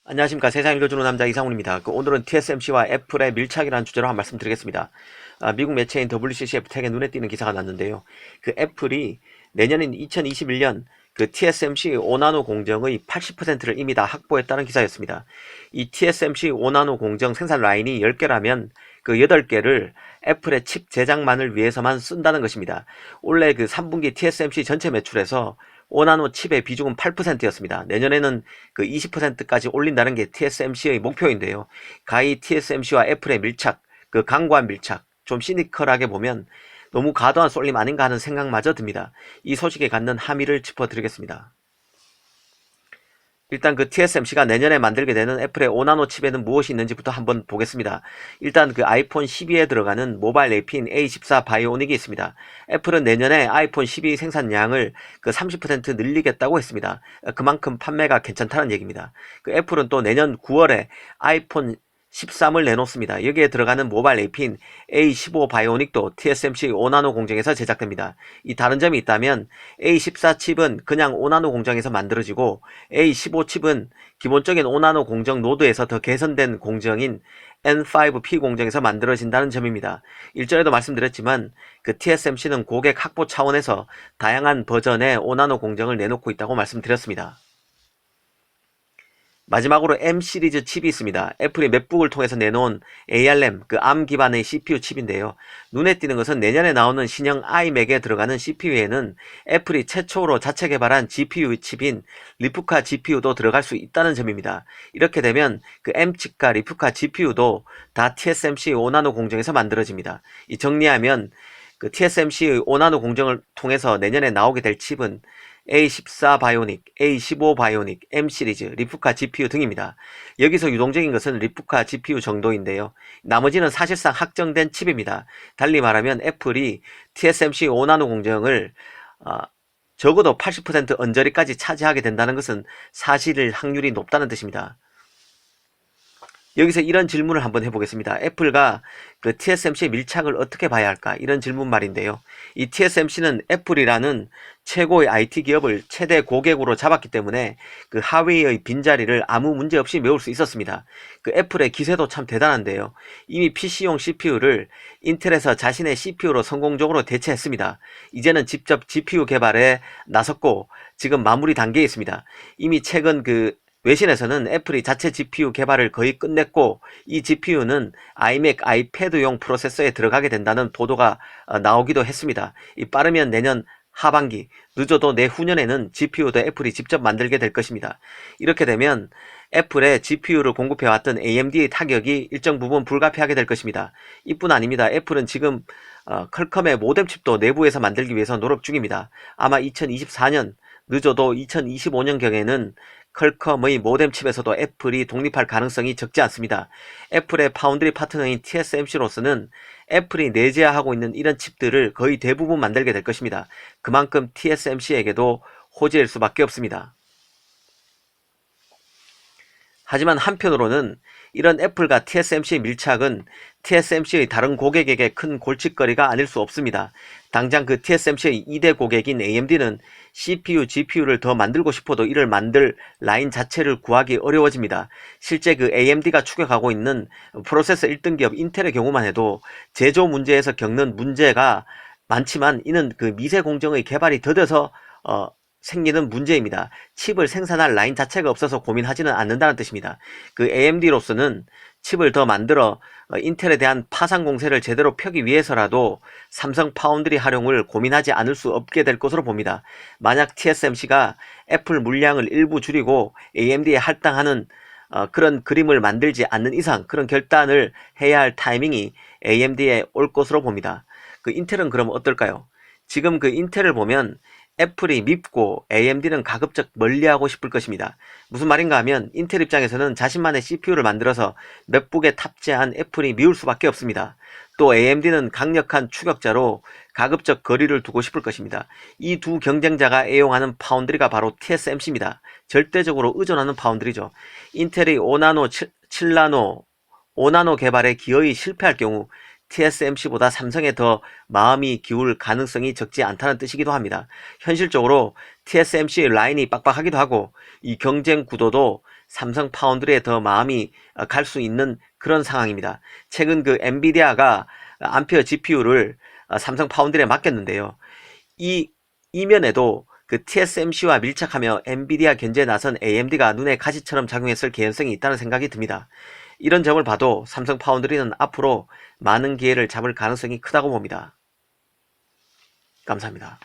안녕하십니까. 세상 읽어주는 남자 이상훈입니다. 오늘은 TSMC와 애플의 밀착이라는 주제로 한 말씀 드리겠습니다. 미국 매체인 WCCF 텍에 눈에 띄는 기사가 났는데요. 애플이 내년인 2021년 TSMC 5나노 공정의 80%를 이미 다 확보했다는 기사였습니다. 이 TSMC 5나노 공정 생산 라인이 10개라면 8개를 애플의 칩 제작만을 위해서만 쓴다는 것입니다. 원래 3분기 TSMC 전체 매출에서 5나노 칩의 비중은 8%였습니다. 내년에는 20%까지 올린다는 게 TSMC의 목표인데요. 가히 TSMC와 애플의 밀착, 강고한 밀착, 좀 시니컬하게 보면 너무 과도한 쏠림 아닌가 하는 생각마저 듭니다. 이 소식에 갖는 함의를 짚어드리겠습니다. 일단 TSMC가 내년에 만들게 되는 애플의 5나노 칩에는 무엇이 있는지부터 한번 보겠습니다. 일단 아이폰 12에 들어가는 모바일 AP인 A14 바이오닉이 있습니다. 애플은 내년에 아이폰 12 생산량을 30% 늘리겠다고 했습니다. 그만큼 판매가 괜찮다는 얘기입니다. 애플은 또 내년 9월에 아이폰 13을 내놓습니다. 여기에 들어가는 모바일 AP인 A15 바이오닉도 TSMC 5나노 공정에서 제작됩니다. 이 다른 점이 있다면 A14 칩은 그냥 5나노 공정에서 만들어지고 A15 칩은 기본적인 5나노 공정 노드에서 더 개선된 공정인 N5P 공정에서 만들어진다는 점입니다. 일전에도 말씀드렸지만 TSMC는 고객 확보 차원에서 다양한 버전의 5나노 공정을 내놓고 있다고 말씀드렸습니다. 마지막으로 M 시리즈 칩이 있습니다. 애플이 맥북을 통해서 내놓은 ARM, ARM 기반의 CPU 칩인데요. 눈에 띄는 것은 내년에 나오는 신형 iMac에 들어가는 CPU에는 애플이 최초로 자체 개발한 GPU 칩인 리프카 GPU도 들어갈 수 있다는 점입니다. 이렇게 되면 M 칩과 리프카 GPU도 다 TSMC 5나노 공정에서 만들어집니다. 정리하면 TSMC 5나노 공정을 통해서 내년에 나오게 될 칩은 A14 바이오닉, A15 바이오닉, M 시리즈, 리프카 GPU 등입니다. 여기서 유동적인 것은 리프카 GPU 정도인데요. 나머지는 사실상 확정된 칩입니다. 달리 말하면 애플이 TSMC 5나노 공정을 적어도 80% 언저리까지 차지하게 된다는 것은 사실 확률이 높다는 뜻입니다. 여기서 이런 질문을 한번 해보겠습니다. 애플과 TSMC의 밀착을 어떻게 봐야 할까? 이런 질문 말인데요. 이 TSMC는 애플이라는 최고의 IT 기업을 최대 고객으로 잡았기 때문에 하웨이의 빈자리를 아무 문제 없이 메울 수 있었습니다. 애플의 기세도 참 대단한데요. 이미 PC용 CPU를 인텔에서 자신의 CPU로 성공적으로 대체했습니다. 이제는 직접 GPU 개발에 나섰고 지금 마무리 단계에 있습니다. 이미 최근 외신에서는 애플이 자체 GPU 개발을 거의 끝냈고 이 GPU는 iMac, 아이패드용 프로세서에 들어가게 된다는 보도가 나오기도 했습니다. 빠르면 내년 하반기, 늦어도 내후년에는 GPU도 애플이 직접 만들게 될 것입니다. 이렇게 되면 애플에 GPU를 공급해왔던 AMD의 타격이 일정 부분 불가피하게 될 것입니다. 이뿐 아닙니다. 애플은 지금 퀄컴의 모뎀 칩도 내부에서 만들기 위해서 노력 중입니다. 아마 2024년, 늦어도 2025년경에는 퀄컴의 모뎀 칩에서도 애플이 독립할 가능성이 적지 않습니다. 애플의 파운드리 파트너인 TSMC로서는 애플이 내재하고 있는 이런 칩들을 거의 대부분 만들게 될 것입니다. 그만큼 TSMC에게도 호재일 수밖에 없습니다. 하지만 한편으로는 이런 애플과 TSMC의 밀착은 TSMC의 다른 고객에게 큰 골칫거리가 아닐 수 없습니다. 당장 TSMC의 2대 고객인 AMD는 CPU, GPU를 더 만들고 싶어도 이를 만들 라인 자체를 구하기 어려워집니다. 실제 AMD가 추격하고 있는 프로세서 1등 기업 인텔의 경우만 해도 제조 문제에서 겪는 문제가 많지만 이는 미세 공정의 개발이 더뎌서 생기는 문제입니다. 칩을 생산할 라인 자체가 없어서 고민하지는 않는다는 뜻입니다. AMD로서는 칩을 더 만들어 인텔에 대한 파상 공세를 제대로 펴기 위해서라도 삼성 파운드리 활용을 고민하지 않을 수 없게 될 것으로 봅니다. 만약 TSMC가 애플 물량을 일부 줄이고 AMD에 할당하는 그런 그림을 만들지 않는 이상 그런 결단을 해야 할 타이밍이 AMD에 올 것으로 봅니다. 인텔은 그럼 어떨까요? 지금 인텔을 보면 애플이 밉고 AMD는 가급적 멀리하고 싶을 것입니다. 무슨 말인가 하면 인텔 입장에서는 자신만의 CPU를 만들어서 맥북에 탑재한 애플이 미울 수밖에 없습니다. 또 AMD는 강력한 추격자로 가급적 거리를 두고 싶을 것입니다. 이 두 경쟁자가 애용하는 파운드리가 바로 TSMC입니다. 절대적으로 의존하는 파운드리죠. 인텔이 5나노, 7나노, 5나노 개발에 기어이 실패할 경우 TSMC보다 삼성에 더 마음이 기울 가능성이 적지 않다는 뜻이기도 합니다. 현실적으로 TSMC의 라인이 빡빡하기도 하고 이 경쟁 구도도 삼성 파운드리에 더 마음이 갈 수 있는 그런 상황입니다. 최근 그 엔비디아가 암페어 GPU를 삼성 파운드리에 맡겼는데요. 이 이면에도 그 TSMC와 밀착하며 엔비디아 견제에 나선 AMD가 눈에 가시처럼 작용했을 개연성이 있다는 생각이 듭니다. 이런 점을 봐도 삼성 파운드리는 앞으로 많은 기회를 잡을 가능성이 크다고 봅니다. 감사합니다.